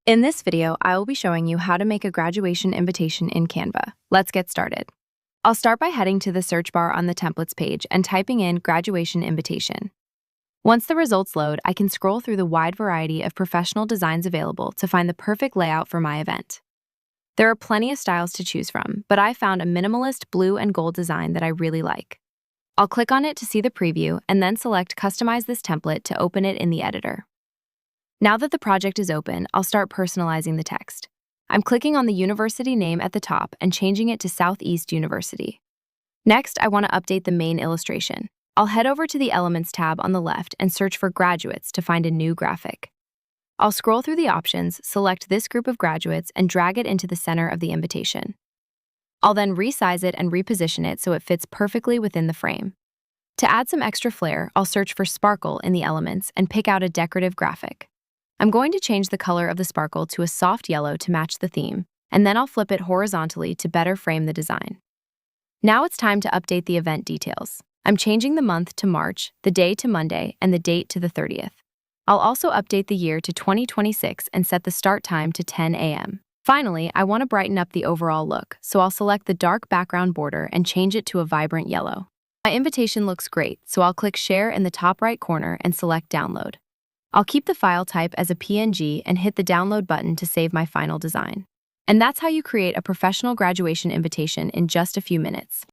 In this video, I will be showing you how to make a graduation invitation in Canva. Let's get started. I'll start by heading to the search bar on the templates page and typing in graduation invitation. Once the results load, I can scroll through the wide variety of professional designs available to find the perfect layout for my event. There are plenty of styles to choose from, but I found a minimalist blue and gold design that I really like. I'll click on it to see the preview and then select Customize this template to open it in the editor. Now that the project is open, I'll start personalizing the text. I'm clicking on the university name at the top and changing it to Southeast University. Next, I want to update the main illustration. I'll head over to the Elements tab on the left and search for graduates to find a new graphic. I'll scroll through the options, select this group of graduates, and drag it into the center of the invitation. I'll then resize it and reposition it so it fits perfectly within the frame. To add some extra flair, I'll search for sparkle in the elements and pick out a decorative graphic. I'm going to change the color of the sparkle to a soft yellow to match the theme, and then I'll flip it horizontally to better frame the design. Now it's time to update the event details. I'm changing the month to March, the day to Monday, and the date to the 30th. I'll also update the year to 2026 and set the start time to 10 a.m. Finally, I want to brighten up the overall look, so I'll select the dark background border and change it to a vibrant yellow. My invitation looks great, so I'll click Share in the top right corner and select Download. I'll keep the file type as a PNG and hit the download button to save my final design. And that's how you create a professional graduation invitation in just a few minutes.